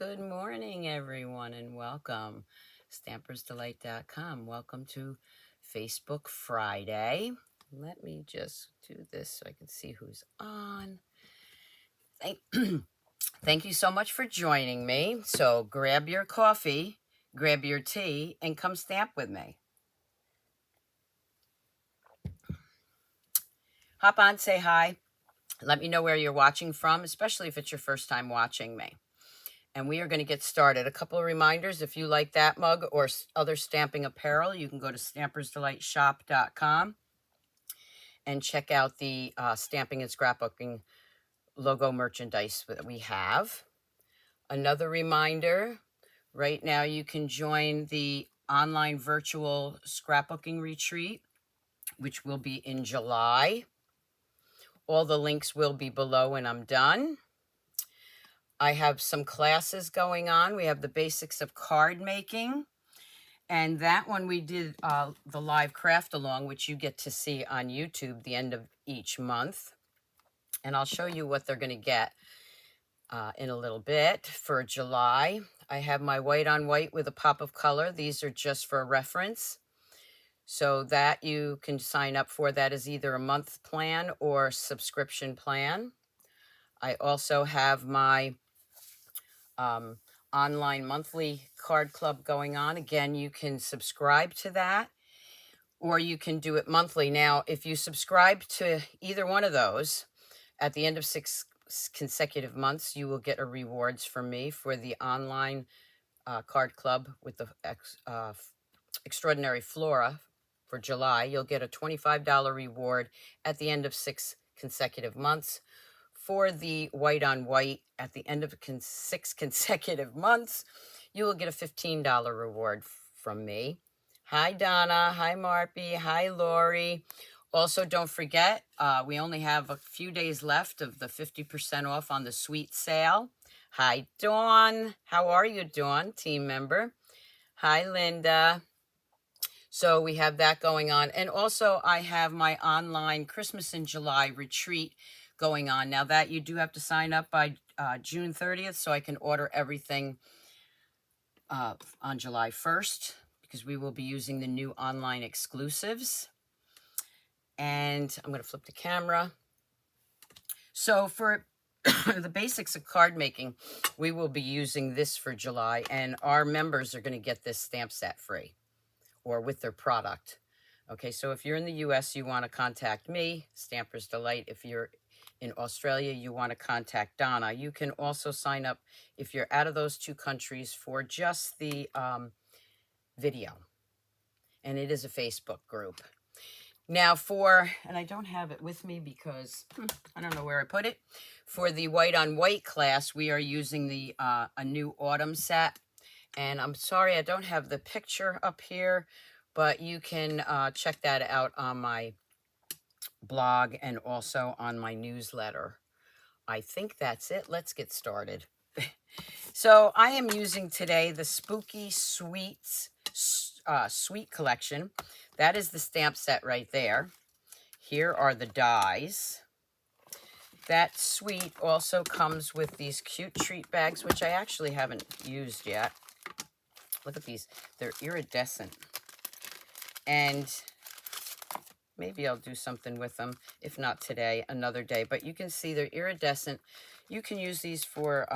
Good morning, everyone, and welcome. Stampersdelight.com. Welcome to Facebook Friday. Let me just do this so I can see who's on. Thank you so much for joining me. So grab your coffee, grab your tea, and come stamp with me. Hop on, say hi. Let me know where you're watching from, especially if it's your first time watching me. And we are going to get started. A couple of reminders. If you like that mug or other stamping apparel, you can go to stampersdelightshop.com and check out the stamping and scrapbooking logo merchandise that we have. Another reminder, right now you can join the online virtual scrapbooking retreat, which will be in July. All the links will be below when I'm done. I have some classes going on. We have the basics of card making. And that one we did the live craft along, which you get to see on YouTube the end of each month. And I'll show you what they're going to get in a little bit. For July, I have my white on white with a pop of color. These are just for reference. So that you can sign up for. That is either a month plan or subscription plan. I also have my online monthly card club going on. Again, you can subscribe to that or you can do it monthly. Now, if you subscribe to either one of those, at the end of 6 consecutive months, you will get a rewards from me for the online card club with the Extraordinary Flora for July. You'll get a $25 reward at the end of 6 consecutive months. For the white on white, at the end of 6 consecutive months, you will get a $15 reward from me. Hi, Donna. Hi, Marpy. Hi, Lori. Also, don't forget, we only have a few days left of the 50% off on the sweet sale. Hi, Dawn. How are you, Dawn, team member? Hi, Linda. So we have that going on. And also, I have my online Christmas in July retreat going on. Now that you do have to sign up by June 30th, so I can order everything on July 1st, because we will be using the new online exclusives. And I'm going to flip the camera. So for the basics of card making, we will be using this for July, and our members are going to get this stamp set free or with their product. Okay, so if you're in the US, you want to contact me, Stampers Delight. If you're in Australia, you want to contact Donna. You can also sign up if you're out of those 2 countries for just the video. And it is a Facebook group. Now and I don't have it with me because I don't know where I put it. For the white on white class, we are using the a new autumn set. And I'm sorry, I don't have the picture up here, but you can check that out on my blog and also on my newsletter. I think that's it. Let's get started. So I am using today the Spooky Sweets Sweet Collection. That is the stamp set right there. Here are the dies. That suite also comes with these cute treat bags, which I actually haven't used yet. Look at these. They're iridescent. And maybe I'll do something with them. If not today, another day. But you can see they're iridescent. You can use these for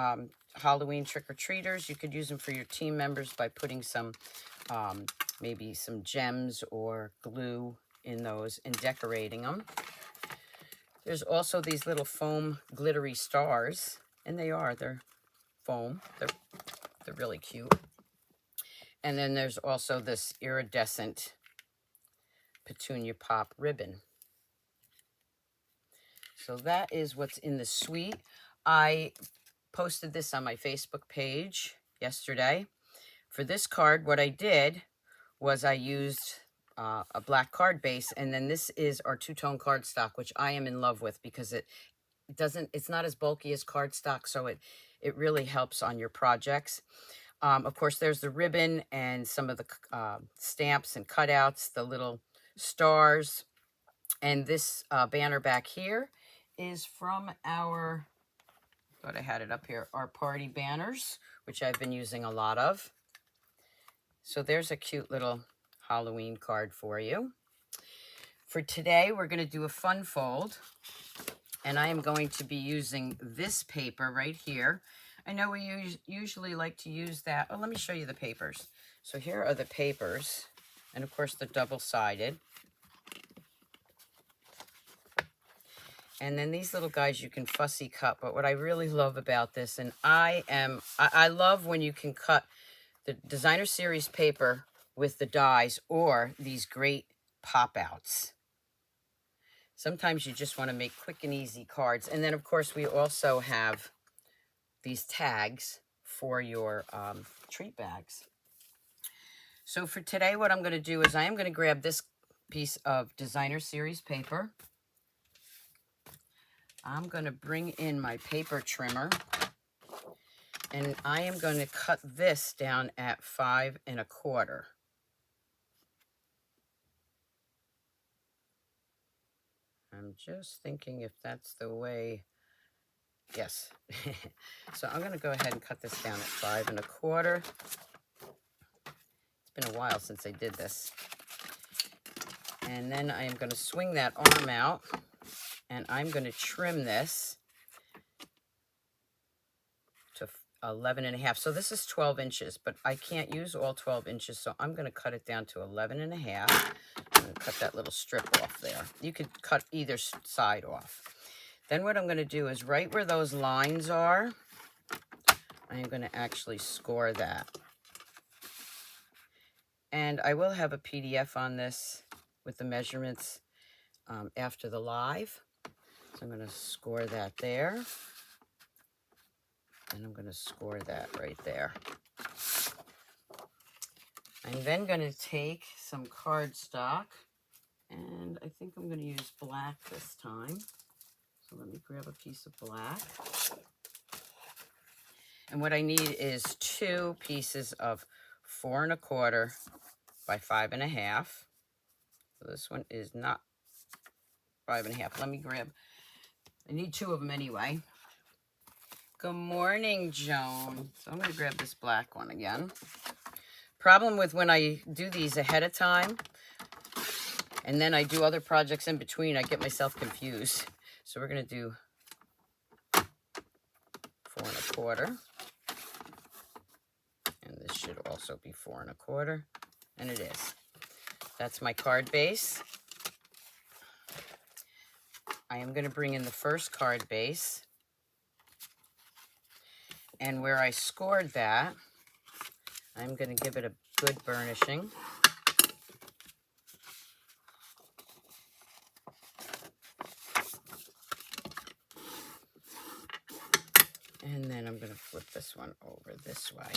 Halloween trick-or-treaters. You could use them for your team members by putting some, maybe some gems or glue in those and decorating them. There's also these little foam glittery stars. And they're foam. They're really cute. And then there's also this iridescent Petunia Pop ribbon. So that is what's in the suite. I posted this on my Facebook page yesterday. For this card, what I did was I used a black card base, and then this is our two-tone cardstock, which I am in love with because it's not as bulky as cardstock, so it really helps on your projects. Of course, there's the ribbon and some of the stamps and cutouts, the little stars. And this banner back here is from our thought I had it up here, are party banners, which I've been using a lot of. So there's a cute little Halloween card for you. For today, we're going to do a fun fold, and I am going to be using this paper right here. I know we usually like to use that. Oh, let me show you the papers. So here are the papers, and of course the double-sided. And then these little guys you can fussy cut, but what I really love about this, and I love when you can cut the designer series paper with the dies or these great pop-outs. Sometimes you just want to make quick and easy cards. And then of course we also have these tags for your treat bags. So for today, what I'm going to do is I am going to grab this piece of designer series paper. I'm going to bring in my paper trimmer, and I am going to cut this down at 5 1/4. I'm just thinking if that's the way. Yes. So I'm going to go ahead and cut this down at 5 1/4. It's been a while since I did this. And then I am going to swing that arm out, and I'm going to trim this to 11 1/2. So this is 12 inches, but I can't use all 12 inches, so I'm going to cut it down to 11 1/2. I'm going to cut that little strip off there. You could cut either side off. Then what I'm going to do is right where those lines are, I am going to actually score that. And I will have a PDF on this with the measurements after the live. So I'm going to score that there. And I'm going to score that right there. I'm then going to take some cardstock, and I think I'm going to use black this time. So let me grab a piece of black. And what I need is 2 pieces of 4 1/4 by 5 1/2. So this one is not 5 1/2. Let me grab, I need 2 of them anyway. Good morning, Joan. So I'm going to grab this black one again. Problem with when I do these ahead of time, and then I do other projects in between, I get myself confused. So we're going to do 4 1/4. And this should also be 4 1/4. And it is. That's my card base. I am going to bring in the first card base. And where I scored that, I'm going to give it a good burnishing. And then I'm going to flip this one over this way.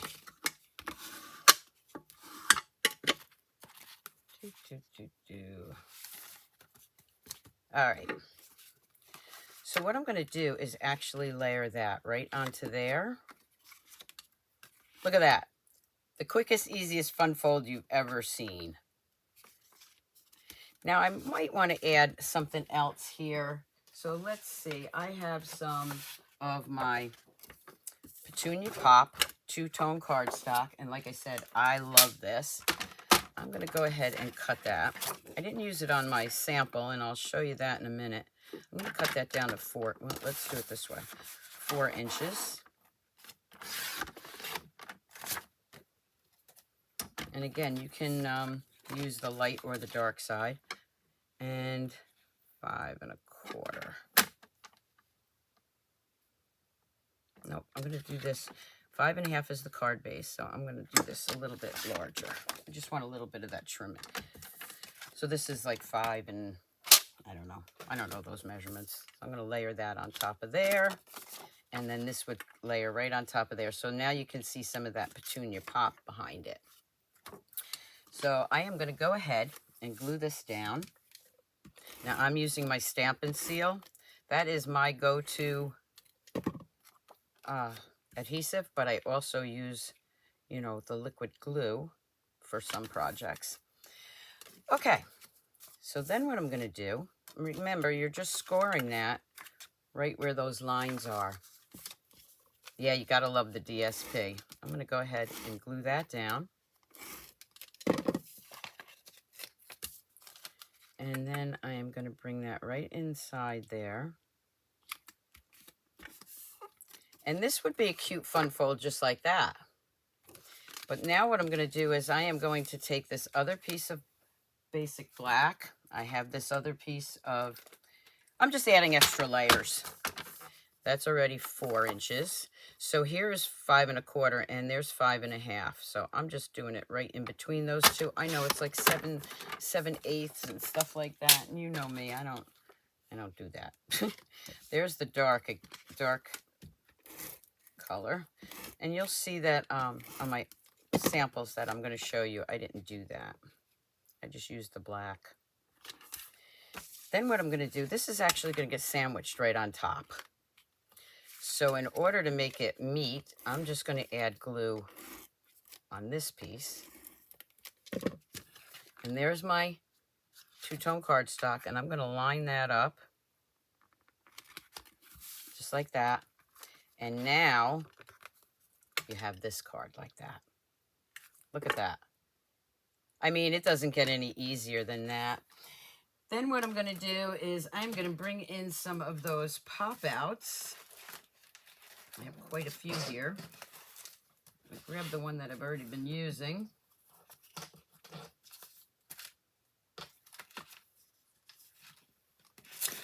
All right. So what I'm going to do is actually layer that right onto there. Look at that. The quickest, easiest fun fold you've ever seen. Now I might want to add something else here. So let's see. I have some of my Petunia Pop Two-Tone Cardstock. And like I said, I love this. I'm going to go ahead and cut that. I didn't use it on my sample, and I'll show you that in a minute. I'm going to cut that down to 4. Well, let's do it this way. 4 inches. And again, you can use the light or the dark side. And 5 1/4. Nope, I'm going to do this. 5 1/2 is the card base, so I'm going to do this a little bit larger. I just want a little bit of that trimming. So this is like 5 and I don't know those measurements. So I'm going to layer that on top of there, and then this would layer right on top of there. So now you can see some of that Petunia Pop behind it. So I am going to go ahead and glue this down. Now I'm using my Stampin' Seal. That is my go-to adhesive, but I also use, you know, the liquid glue for some projects. Okay, so then what I'm going to do, remember, you're just scoring that right where those lines are. Yeah, you gotta love the DSP. I'm gonna go ahead and glue that down. And then I am gonna bring that right inside there. And this would be a cute fun fold just like that. But now what I'm gonna do is I am going to take this other piece of basic black. I have this other piece of, I'm just adding extra layers. That's already 4 inches. So here's 5 1/4 and there's 5 1/2. So I'm just doing it right in between those two. I know it's like 7/8 and stuff like that. And you know me, I don't do that. There's the dark color. And you'll see that on my samples that I'm going to show you, I didn't do that. I just used the black. Then what I'm going to do, this is actually going to get sandwiched right on top. So in order to make it meet, I'm just going to add glue on this piece. And there's my two-tone cardstock, and I'm going to line that up just like that. And now you have this card like that. Look at that. I mean, it doesn't get any easier than that. Then what I'm going to do is I'm going to bring in some of those pop-outs. I have quite a few here. I grab the one that I've already been using.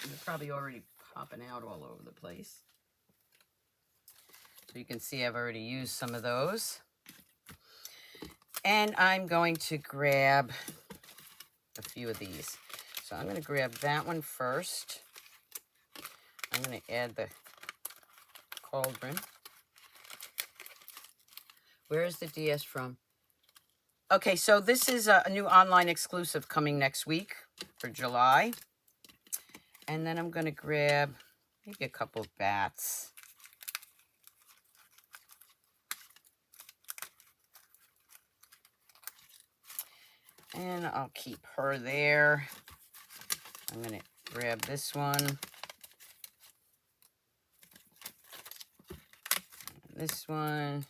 They're probably already popping out all over the place. So you can see I've already used some of those. And I'm going to grab a few of these. So I'm going to grab that one first. I'm going to add the cauldron. Where is the DS from? Okay, so this is a new online exclusive coming next week for July. And then I'm going to grab maybe a couple of bats. And I'll keep her there. I'm going to grab this one. This one.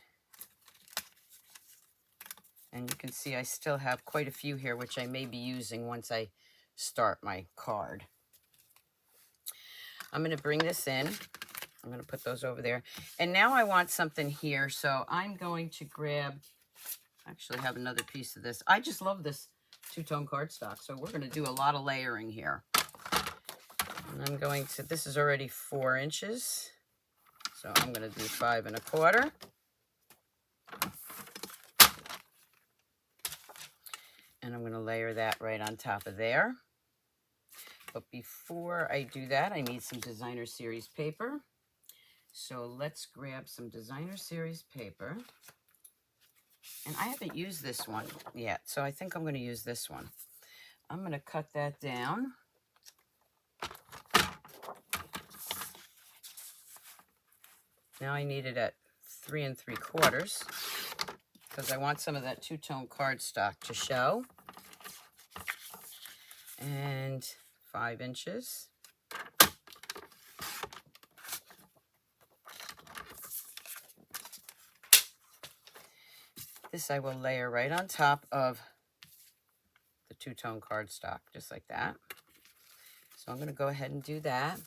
And you can see I still have quite a few here, which I may be using once I start my card. I'm going to bring this in. I'm going to put those over there. And now I want something here. So I'm going to grab, actually have another piece of this. I just love this two-tone cardstock. So we're going to do a lot of layering here. And I'm going to, this is already 4 inches. So I'm going to do 5 1/4. And I'm going to layer that right on top of there. But before I do that, I need some designer series paper. So let's grab some designer series paper. And I haven't used this one yet, so I think I'm going to use this one. I'm going to cut that down. Now I need it at 3 3/4 because I want some of that two-tone cardstock to show. And 5 inches. This I will layer right on top of the two-tone cardstock, just like that. So I'm going to go ahead and do that.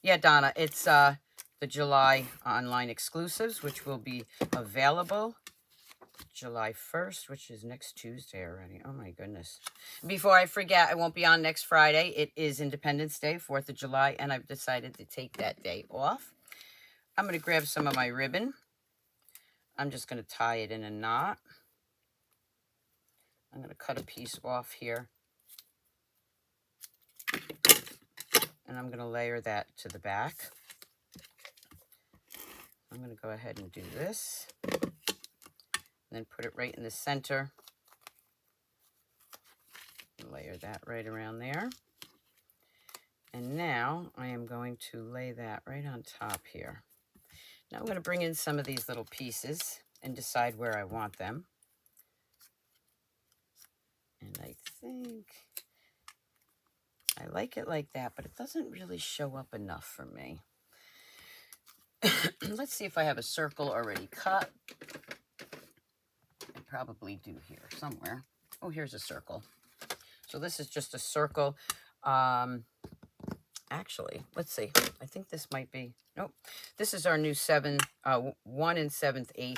Yeah, Donna, it's the July online exclusives, which will be available July 1st, which is next Tuesday already. Oh, my goodness. Before I forget, I won't be on next Friday. It is Independence Day, 4th of July, and I've decided to take that day off. I'm going to grab some of my ribbon. I'm just going to tie it in a knot. I'm going to cut a piece off here. And I'm going to layer that to the back. I'm going to go ahead and do this. And then put it right in the center. Layer that right around there. And now I am going to lay that right on top here. Now I'm going to bring in some of these little pieces and decide where I want them. And I think I like it like that, but it doesn't really show up enough for me. let's see if I have a circle already cut. I probably do here somewhere. Oh, here's a circle. So this is just a circle. Actually, let's see. I think this might be, nope. This is our new 1 7/8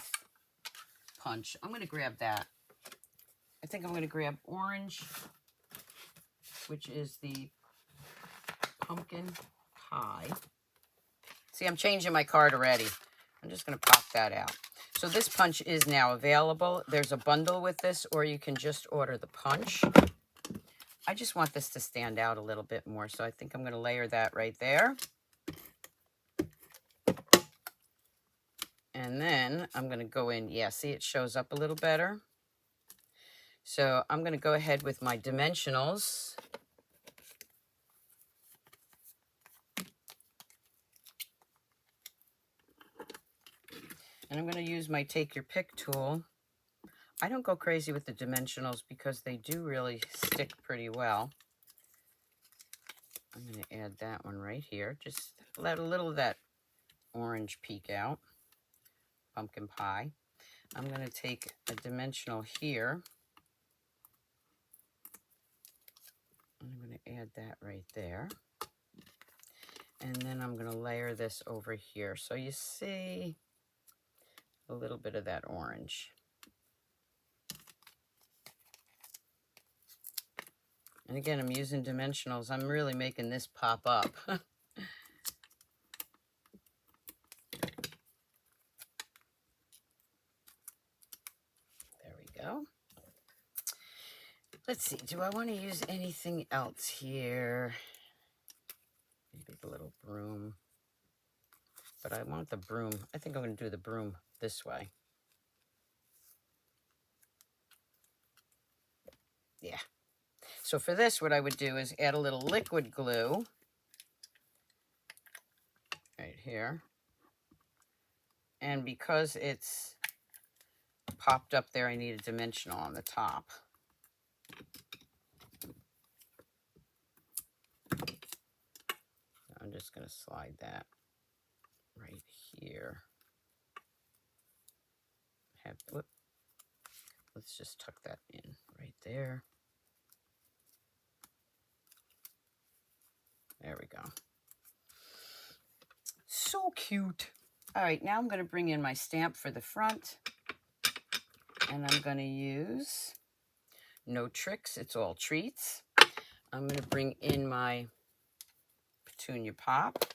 punch. I'm going to grab that. I think I'm going to grab orange, which is the pumpkin pie. See, I'm changing my card already. I'm just going to pop that out. So this punch is now available. There's a bundle with this, or you can just order the punch. I just want this to stand out a little bit more, so I think I'm going to layer that right there. And then I'm going to go in. Yeah, see, it shows up a little better. So I'm going to go ahead with my dimensionals. And I'm going to use my Take Your Pick tool. I don't go crazy with the dimensionals because they do really stick pretty well. I'm going to add that one right here. Just let a little of that orange peek out. Pumpkin pie. I'm going to take a dimensional here. I'm going to add that right there. And then I'm going to layer this over here. So you see a little bit of that orange. And again, I'm using dimensionals. I'm really making this pop up. There we go. Let's see, do I want to use anything else here? Maybe the little broom. But I want the broom. I think I'm going to do the broom this way. Yeah. So for this, what I would do is add a little liquid glue right here. And because it's popped up there, I need a dimensional on the top. I'm just going to slide that right here. Let's just tuck that in right there. There we go. So cute. All right, now I'm going to bring in my stamp for the front. And I'm going to use No Tricks, It's All Treats. I'm going to bring in my Petunia Pop.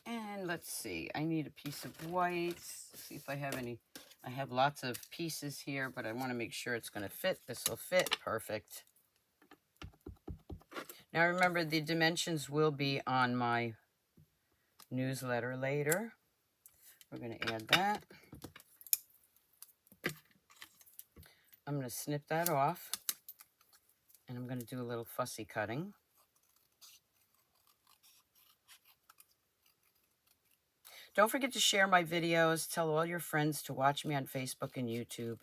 And let's see, I need a piece of white. Let's see if I have any. I have lots of pieces here, but I want to make sure it's going to fit. This will fit perfect. Now remember, the dimensions will be on my newsletter later. We're going to add that. I'm going to snip that off. And I'm going to do a little fussy cutting. Don't forget to share my videos. Tell all your friends to watch me on Facebook and YouTube.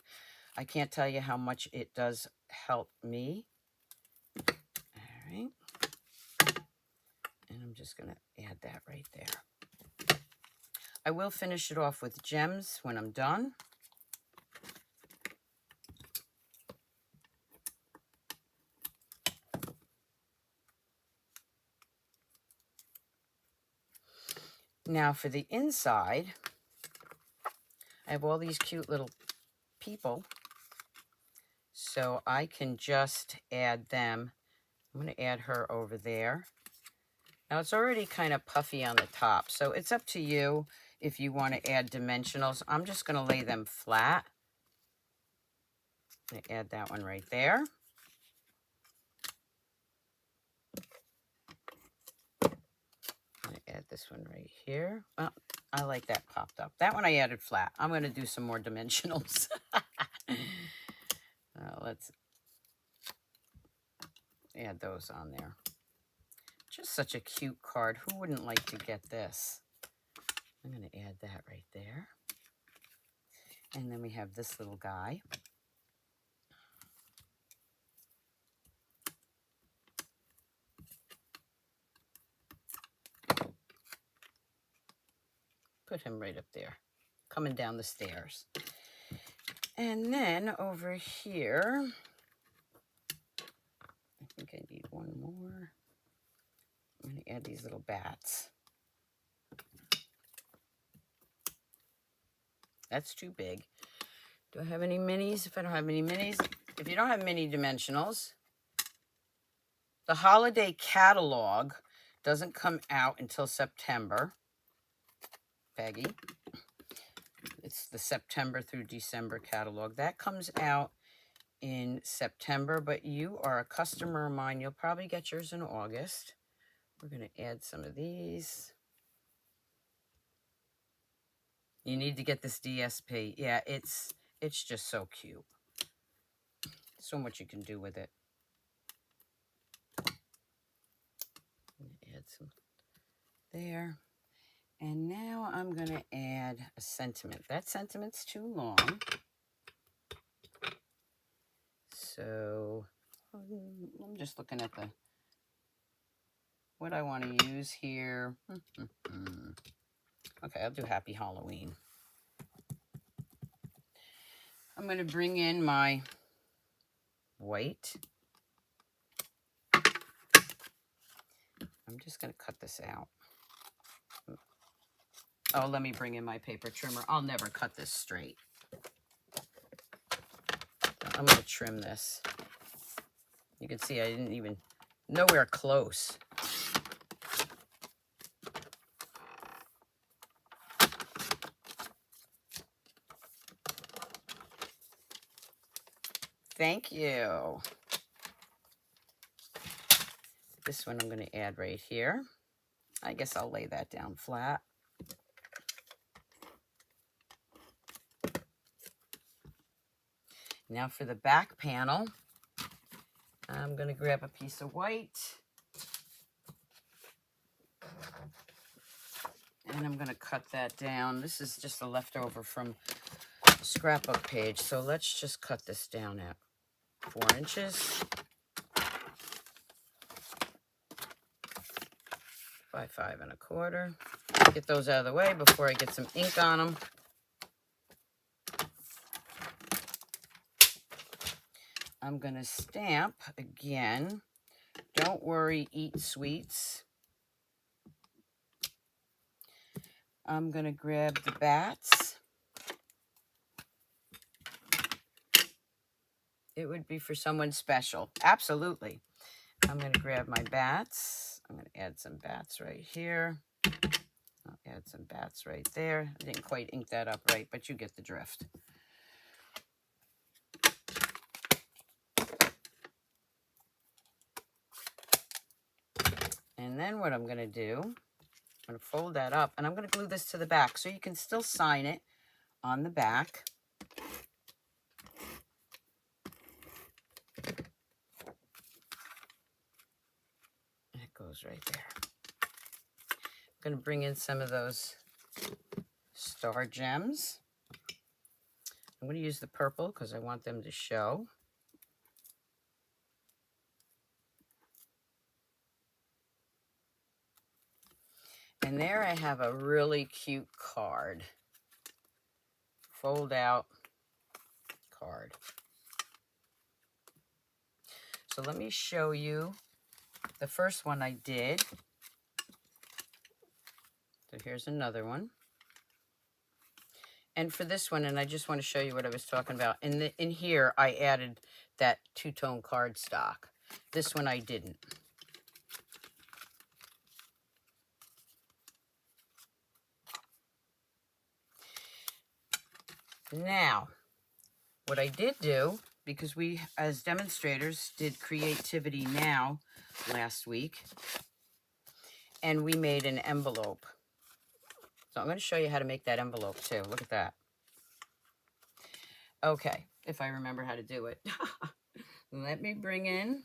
I can't tell you how much it does help me. All right. And I'm just going to add that right there. I will finish it off with gems when I'm done. Now for the inside, I have all these cute little people. So I can just add them. I'm going to add her over there. Now it's already kind of puffy on the top, so it's up to you if you want to add dimensionals. I'm just going to lay them flat. I'm going to add that one right there. I'm going to add this one right here. Oh, I like that popped up. That one I added flat. I'm going to do some more dimensionals. Let's add those on there. Just such a cute card. Who wouldn't like to get this? I'm going to add that right there. And then we have this little guy. put him right up there, coming down the stairs. And then over here, I think I need one more. I'm going to add these little bats. That's too big. Do I have any minis? If I don't have any minis, if you don't have mini dimensionals, the holiday catalog doesn't come out until September. Peggy. It's the September through December catalog. That comes out in September, but you are a customer of mine. You'll probably get yours in August. We're going to add some of these. You need to get this DSP. Yeah, it's just so cute. So much you can do with it. Add some there. And now I'm going to add a sentiment. That sentiment's too long. So I'm just looking at what I want to use here. Okay, I'll do Happy Halloween. I'm going to bring in my white. I'm just going to cut this out. Oh, let me bring in my paper trimmer. I'll never cut this straight. I'm going to trim this. You can see I didn't even, nowhere close. Thank you. This one I'm going to add right here. I guess I'll lay that down flat. Now for the back panel, I'm going to grab a piece of white. And I'm going to cut that down. This is just a leftover from the scrapbook page. So let's just cut this down at 4 inches. By 5 1/4. Get those out of the way before I get some ink on them. I'm going to stamp again. Don't worry, eat sweets. I'm going to grab the bats. It would be for someone special. Absolutely. I'm going to grab my bats. I'm going to add some bats right here. I'll add some bats right there. I didn't quite ink that up right, but you get the drift. And then what I'm going to do, I'm going to fold that up, and I'm going to glue this to the back so you can still sign it on the back. And it goes right there. I'm going to bring in some of those star gems. I'm going to use the purple because I want them to show. And there I have a really cute card. Fold out card. So let me show you the first one I did. So here's another one. And for this one, and I just want to show you what I was talking about. In here, I added that two-tone cardstock. This one I didn't. Now, what I did do, because we, as demonstrators, did Creativity Now last week, and we made an envelope. So I'm going to show you how to make that envelope too. Look at that. Okay, if I remember how to do it. Let me bring in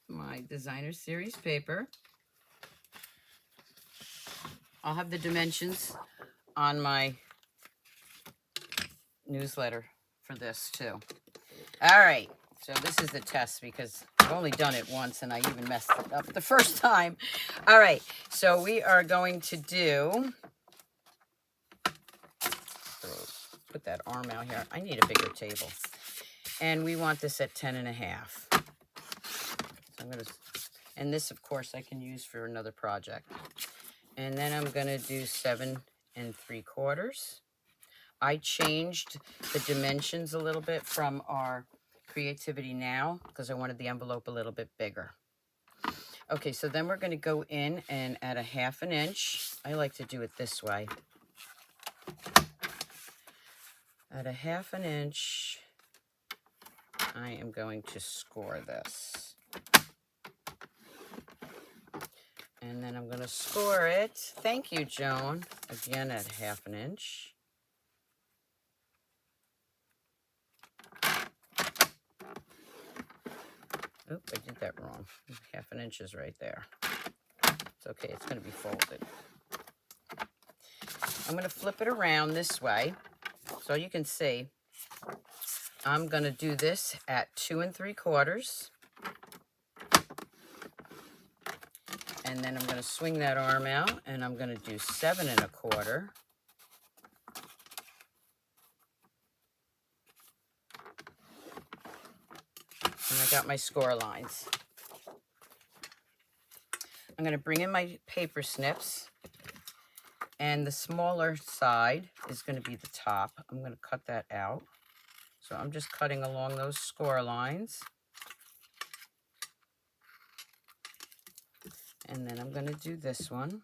my designer series paper. I'll have the dimensions on my newsletter for this too. All right, so this is the test because I've only done it once and I even messed it up the first time. All right, so we are going to do put that arm out here. I need a bigger table. And we want this at 10.5. So I'm going to, and this, of course, I can use for another project. And then I'm going to do 7 3/4. I changed the dimensions a little bit from our Creativity Now because I wanted the envelope a little bit bigger. Okay, so then we're going to go in and add a 1/2 inch. I like to do it this way. At a 1/2 inch, I am going to score this. And then I'm going to score it. Thank you, Joan. Again at 1/2 inch. Oop, I did that wrong. 1/2 inch is right there. It's okay, it's going to be folded. I'm going to flip it around this way. So you can see, I'm going to do this at 2 3/4. And then I'm going to swing that arm out, and I'm going to do 7 1/4. And I got my score lines. I'm going to bring in my paper snips, and the smaller side is going to be the top. I'm going to cut that out. So I'm just cutting along those score lines. And then I'm going to do this one.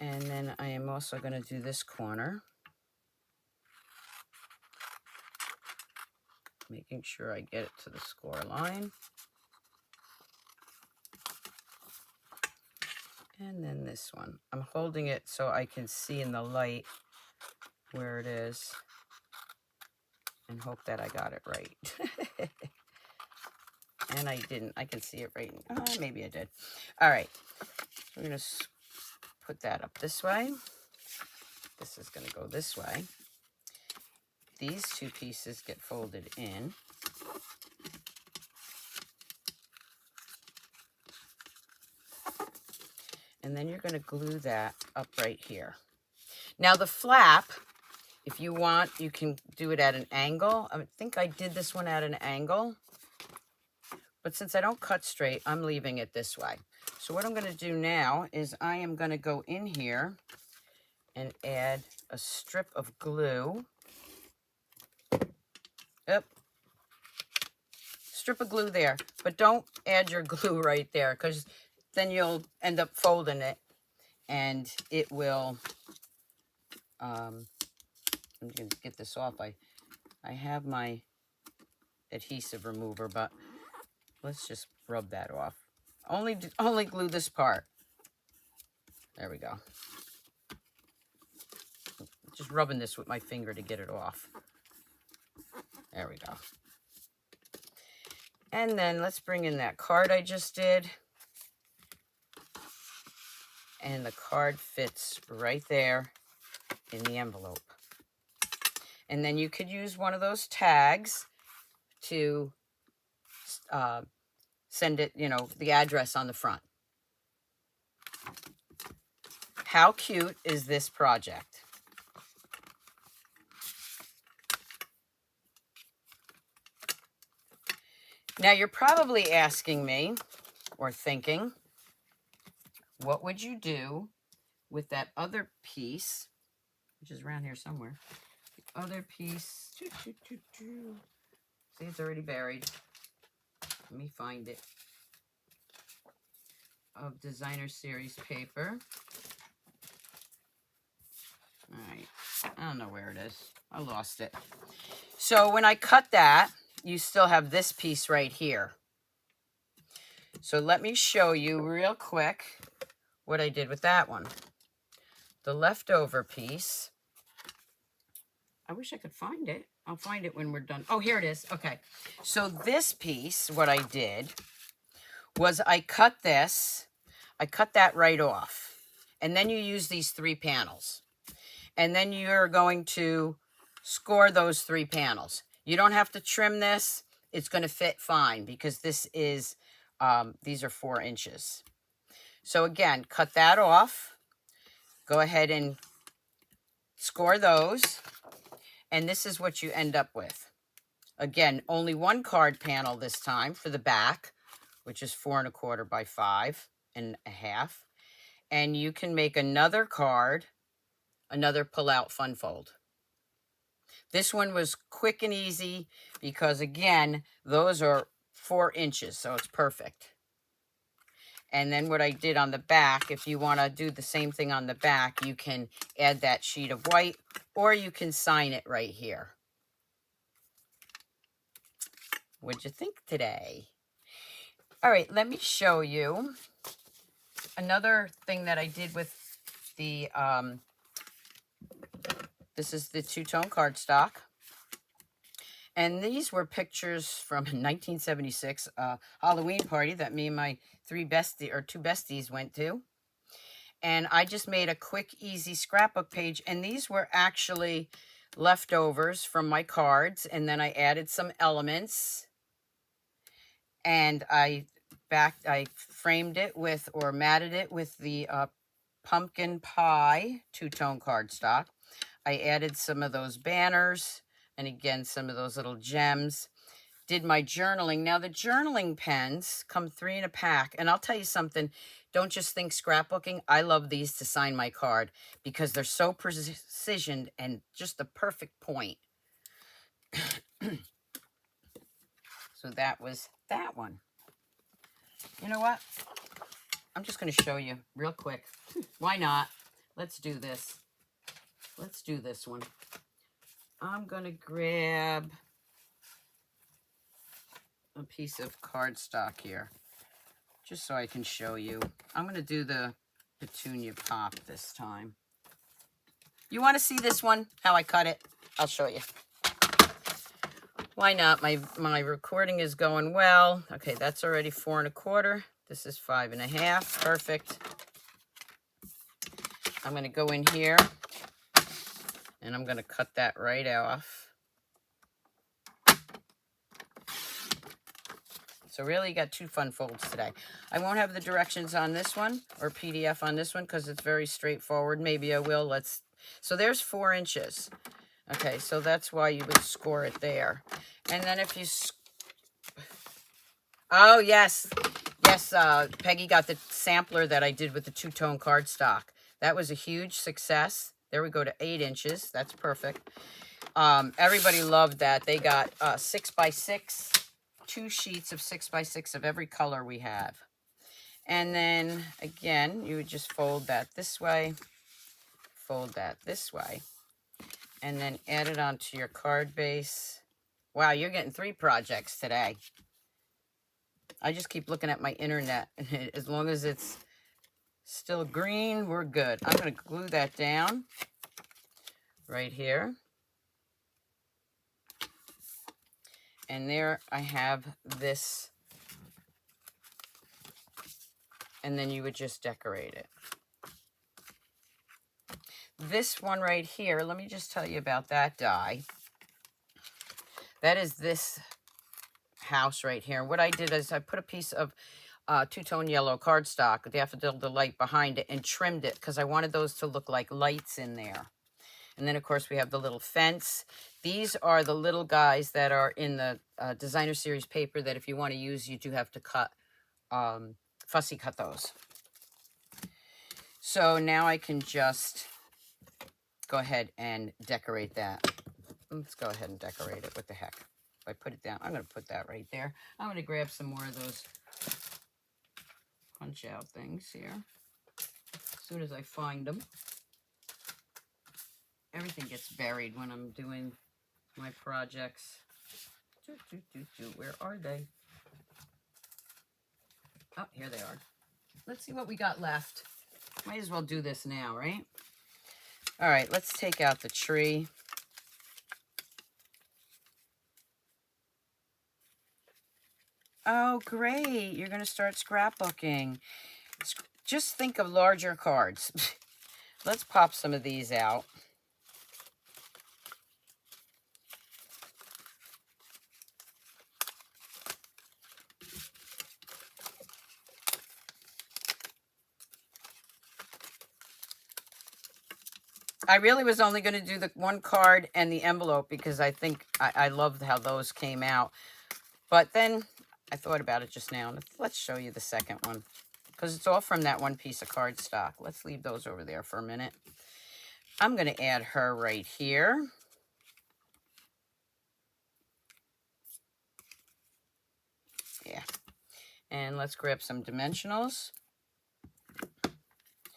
And then I am also going to do this corner. Making sure I get it to the score line. And then this one. I'm holding it so I can see in the light where it is. And hope that I got it right. And I didn't. I can see it right. Maybe I did. All right. So we're going to put that up this way. This is going to go this way. These two pieces get folded in. And then you're going to glue that up right here. Now the flap, if you want, you can do it at an angle. I think I did this one at an angle. But since I don't cut straight, I'm leaving it this way. So what I'm going to do now is I am going to go in here and add a strip of glue. Yep. Strip of glue there. But don't add your glue right there, because then you'll end up folding it. And it will... I'm going to get this off. I have my adhesive remover, but let's just rub that off. Only glue this part. There we go. Just rubbing this with my finger to get it off. There we go. And then let's bring in that card I just did. And the card fits right there in the envelope. And then you could use one of those tags to send it, the address on the front. How cute is this project? Now you're probably asking me or thinking, what would you do with that other piece, which is around here somewhere? The other piece, see, it's already buried. Let me find it. Of designer series paper. All right, I don't know where it is. I lost it. So when I cut that, you still have this piece right here. So let me show you real quick what I did with that one. The leftover piece. I wish I could find it. I'll find it when we're done. Oh, here it is. Okay. So this piece, what I did was I cut this. I cut that right off. And then you use these 3 panels. And then you're going to score those 3 panels. You don't have to trim this. It's going to fit fine because this is These are 4 inches. So again, cut that off. Go ahead and score those. And this is what you end up with. Again, only one card panel this time for the back, which is 4 1/4 by 5.5. And you can make another card, another pull-out fun fold. This one was quick and easy because, again, those are 4 inches, so it's perfect. And then what I did on the back, if you want to do the same thing on the back, you can add that sheet of white, or you can sign it right here. What'd you think today? All right, let me show you another thing that I did with the, this is the Two-Tone Cardstock. And these were pictures from 1976 Halloween party that me and my two besties went to. And I just made a quick, easy scrapbook page. And these were actually leftovers from my cards. And then I added some elements. And I framed it with, or matted it with the pumpkin pie two-tone cardstock. I added some of those banners, and again, some of those little gems. Did my journaling. Now, the journaling pens come 3 in a pack. And I'll tell you something, don't just think scrapbooking. I love these to sign my card because they're so precision and just the perfect point. So that was that one. You know what? I'm just going to show you real quick. Why not? Let's do this. Let's do this one. I'm going to grab a piece of cardstock here, just so I can show you. I'm going to do the petunia pop this time. You want to see this one, how I cut it? I'll show you. Why not? My recording is going well. Okay, that's already 4 1/4. This is 5 1/2. Perfect. I'm going to go in here and I'm going to cut that right off. So really you got 2 fun folds today. I won't have the directions on this one or PDF on this one because it's very straightforward. Maybe I will. So there's 4 inches. Okay, so that's why you would score it there. And then if you... Oh, yes. Yes, Peggy got the sampler that I did with the two-tone cardstock. That was a huge success. There we go to 8 inches. That's perfect. Everybody loved that. They got 6 by 6, 2 sheets of 6 by 6 of every color we have. And then, again, you would just fold that this way, fold that this way, and then add it onto your card base. Wow, you're getting 3 projects today. I just keep looking at my internet. As long as it's still green, we're good. I'm going to glue that down right here. And there I have this. And then you would just decorate it. This one right here, let me just tell you about that die. That is this house right here. What I did is I put a piece of two-tone yellow cardstock, Daffodil Delight, behind it and trimmed it because I wanted those to look like lights in there. And then, of course, we have the little fence. These are the little guys that are in the designer series paper that if you want to use, you do have to cut, fussy cut those. So now I can just go ahead and decorate that. Let's go ahead and decorate it. What the heck? If I put it down, I'm going to put that right there. I'm going to grab some more of those punch out things here as soon as I find them. Everything gets buried when I'm doing my projects. Where are they? Oh, here they are. Let's see what we got left. Might as well do this now, right? All right, let's take out the tree. Oh, great. You're going to start scrapbooking. Just think of larger cards. Let's pop some of these out. I really was only going to do the one card and the envelope because I think I loved how those came out. But then I thought about it just now. Let's show you the second one because it's all from that one piece of cardstock. Let's leave those over there for a minute. I'm going to add her right here. Yeah. And let's grab some dimensionals.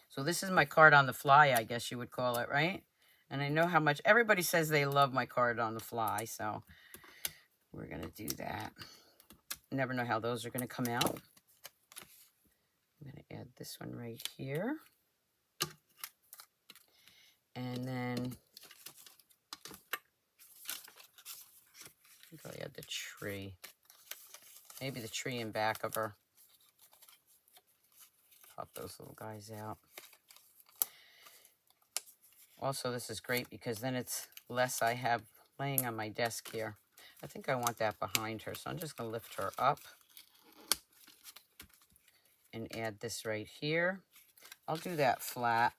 So this is my card on the fly, I guess you would call it, right? And I know how much everybody says they love my card on the fly, so we're going to do that. Never know how those are going to come out. I'm going to add this one right here. And then I'll add the tree. Maybe the tree in back of her. Pop those little guys out. Also, this is great because then it's less I have laying on my desk here. I think I want that behind her, so I'm just going to lift her up and add this right here. I'll do that flat.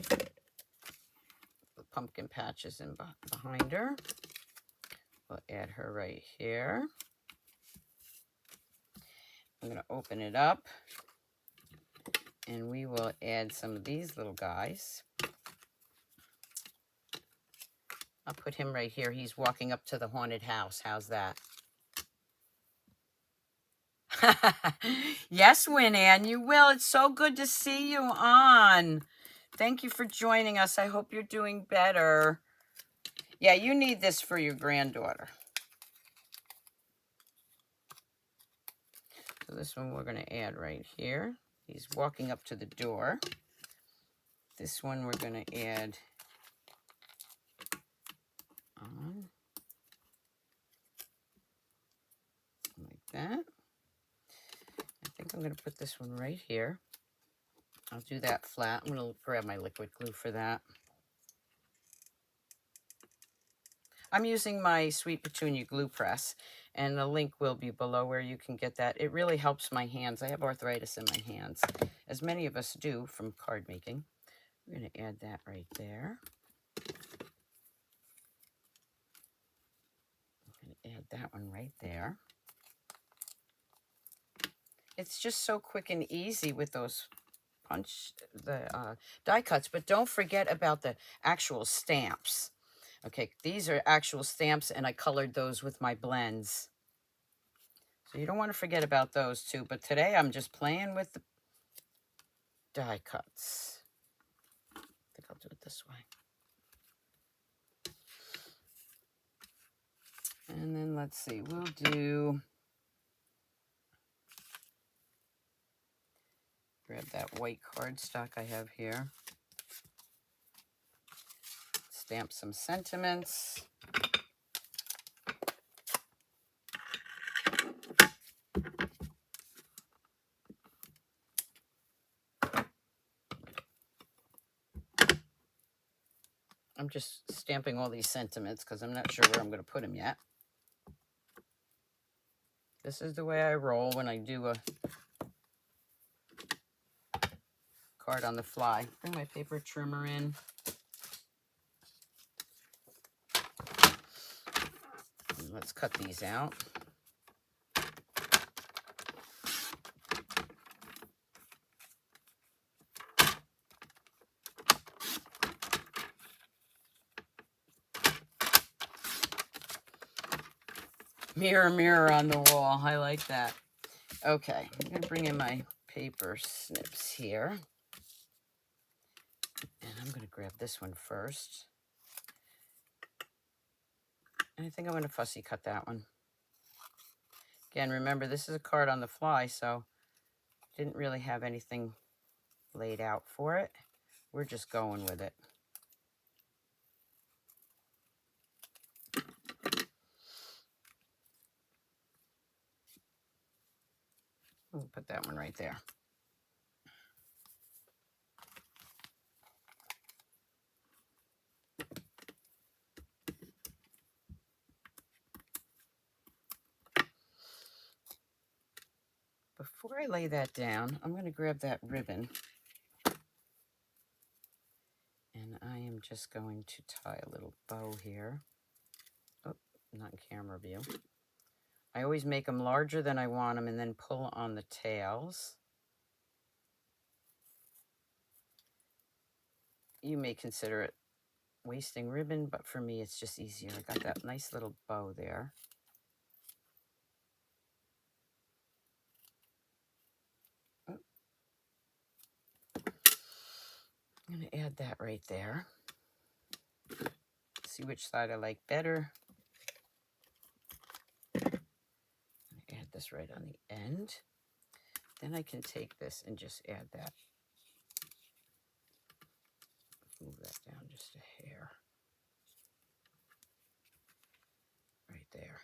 The pumpkin patches in behind her. We'll add her right here. I'm going to open it up. And we will add some of these little guys. I'll put him right here. He's walking up to the haunted house. How's that? Yes, Win Ann, you will. It's so good to see you on. Thank you for joining us. I hope you're doing better. Yeah, you need this for your granddaughter. So this one we're going to add right here. He's walking up to the door. This one we're going to add on like that. I think I'm going to put this one right here. I'll do that flat. I'm going to grab my liquid glue for that. I'm using my Sweet Petunia glue press, and the link will be below where you can get that. It really helps my hands. I have arthritis in my hands, as many of us do from card making. We're going to add that right there. I'm going to add that one right there. It's just so quick and easy with those die cuts, but don't forget about the actual stamps. Okay, these are actual stamps, and I colored those with my blends. So you don't want to forget about those too. But today I'm just playing with the die cuts. I think I'll do it this way. And then let's see, we'll do, grab that white cardstock I have here. Stamp some sentiments. I'm just stamping all these sentiments because I'm not sure where I'm going to put them yet. This is the way I roll when I do a card on the fly. Bring my paper trimmer in. And let's cut these out. Mirror, mirror on the wall. I like that. Okay, I'm going to bring in my paper snips here. And I'm going to grab this one first. And I think I'm going to fussy cut that one. Again, remember, this is a card on the fly, so didn't really have anything laid out for it. We're just going with it. We'll put that one right there. Before I lay that down, I'm going to grab that ribbon just going to tie a little bow here. Oh, not in camera view. I always make them larger than I want them and then pull on the tails. You may consider it wasting ribbon, but for me it's just easier. I got that nice little bow there. Oh. I'm going to add that right there. See which side I like better. Add this right on the end. Then I can take this and just add that. Move that down just a hair. Right there.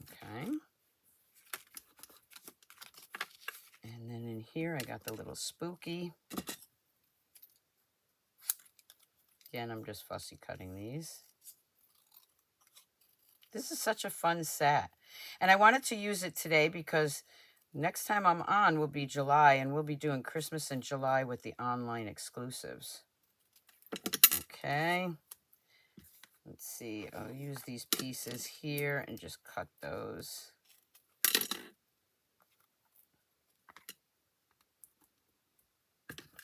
Okay. And then in here I got the little spooky. Again, I'm just fussy cutting these. This is such a fun set. And I wanted to use it today because next time I'm on will be July, and we'll be doing Christmas in July with the online exclusives. Okay. Let's see. I'll use these pieces here and just cut those.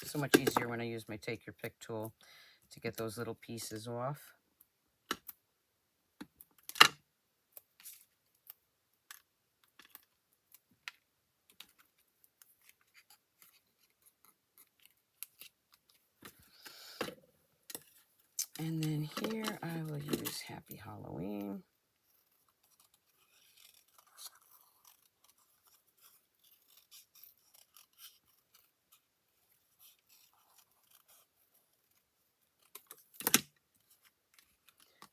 So much easier when I use my Take Your Pick tool to get those little pieces off. And then here I will use Happy Halloween.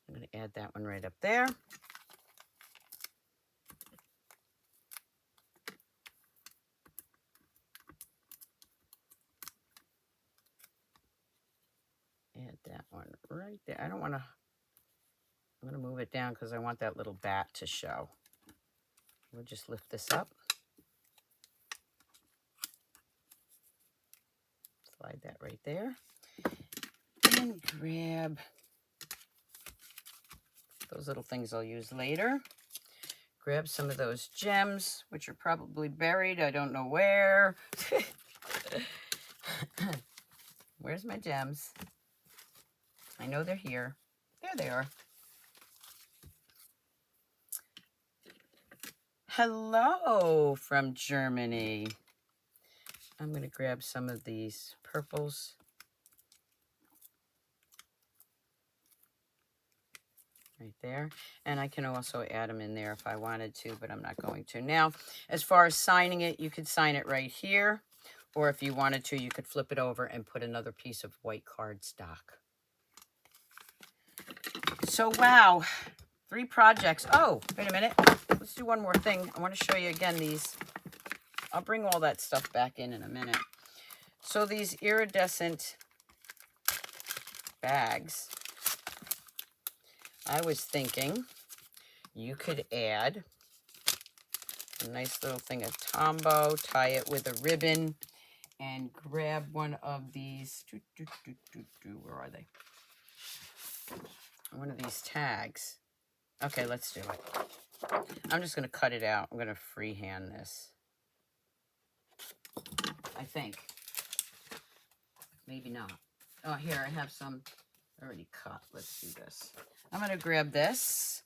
I'm going to add that one right up there. Add that one right there. I don't want to, I'm going to move it down because I want that little bat to show. We'll just lift this up. Slide that right there. And grab those little things I'll use later. Grab some of those gems, which are probably buried. I don't know where. Where's my gems? I know they're here. There they are. Hello from Germany. I'm going to grab some of these purples. Right there. And I can also add them in there if I wanted to, but I'm not going to. Now, as far as signing it, you could sign it right here. Or if you wanted to, you could flip it over and put another piece of white cardstock. So, wow. 3 projects. Oh, wait a minute. Let's do one more thing. I want to show you again these. I'll bring all that stuff back in a minute. So these iridescent bags, I was thinking you could add a nice little thing of Tombow, tie it with a ribbon, and grab one of these, where are they? One of these tags. Okay, let's do it. I'm just going to cut it out. I'm going to freehand this. I think. Maybe not. Oh, here, I have some already cut. Let's do this. I'm going to grab this,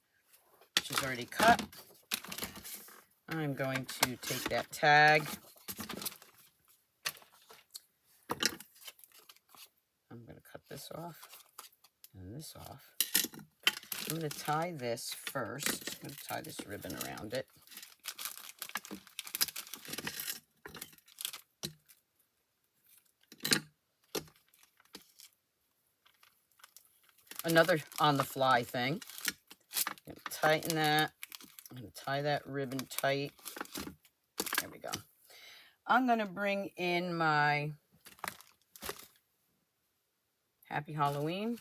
which is already cut. I'm going to take that tag. I'm going to cut this off and this off. I'm going to tie this first. I'm going to tie this ribbon around it. Another on-the-fly thing. I'm going to tighten that. I'm going to tie that ribbon tight. There we go. I'm going to bring in my Happy Halloween,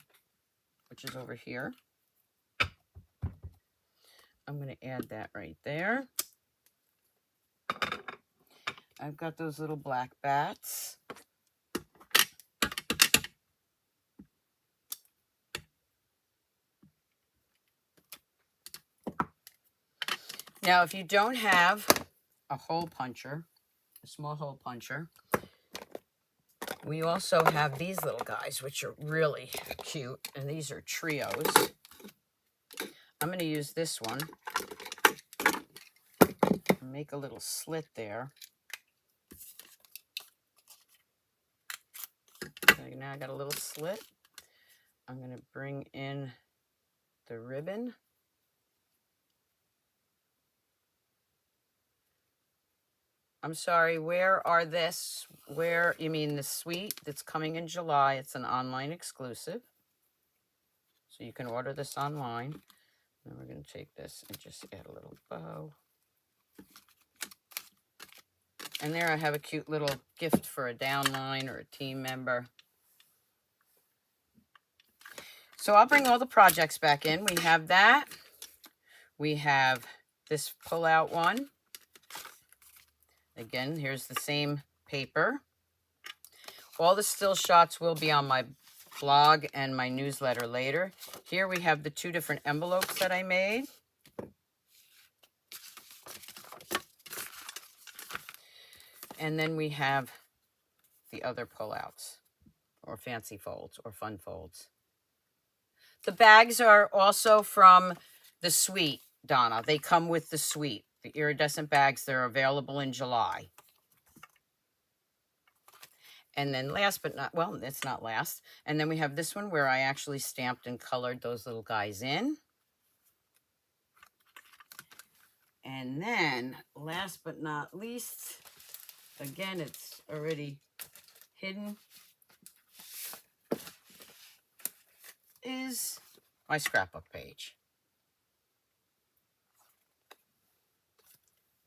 which is over here. I'm going to add that right there. I've got those little black bats. Now, if you don't have a hole puncher, a small hole puncher, we also have these little guys, which are really cute, and these are trios. I'm going to use this one. Make a little slit there. Okay, now I got a little slit. I'm going to bring in the ribbon. I'm sorry, where are this? Where, you mean the suite that's coming in July? It's an online exclusive. So you can order this online. And we're going to take this and just add a little bow. And there I have a cute little gift for a downline or a team member. So I'll bring all the projects back in. We have that. We have this pull-out one. Again, here's the same paper. All the still shots will be on my blog and my newsletter later. Here we have the 2 different envelopes that I made. And then we have the other pullouts, or fancy folds, or fun folds. The bags are also from the suite, Donna. They come with the suite. The iridescent bags, they're available in July. And then last but not, well, it's not last. And then we have this one where I actually stamped and colored those little guys in. And then last but not least, again, it's already hidden, is my scrapbook page.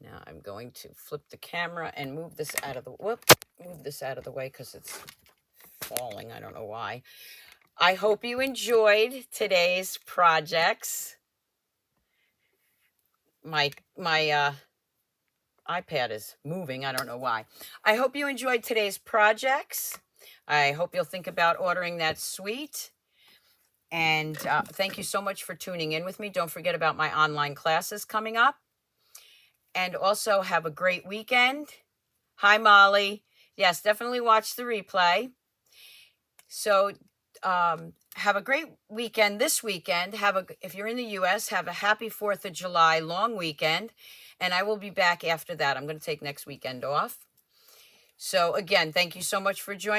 Now I'm going to flip the camera and move this out of the, move this out of the way because it's falling. I don't know why. I hope you enjoyed today's projects. My iPad is moving. I don't know why. I hope you enjoyed today's projects. I hope you'll think about ordering that suite. And thank you so much for tuning in with me. Don't forget about my online classes coming up. And also have a great weekend. Hi, Molly. Yes, definitely watch the replay. So have a great weekend this weekend. If you're in the U.S., have a happy 4th of July long weekend. And I will be back after that. I'm going to take next weekend off. So again, thank you so much for joining.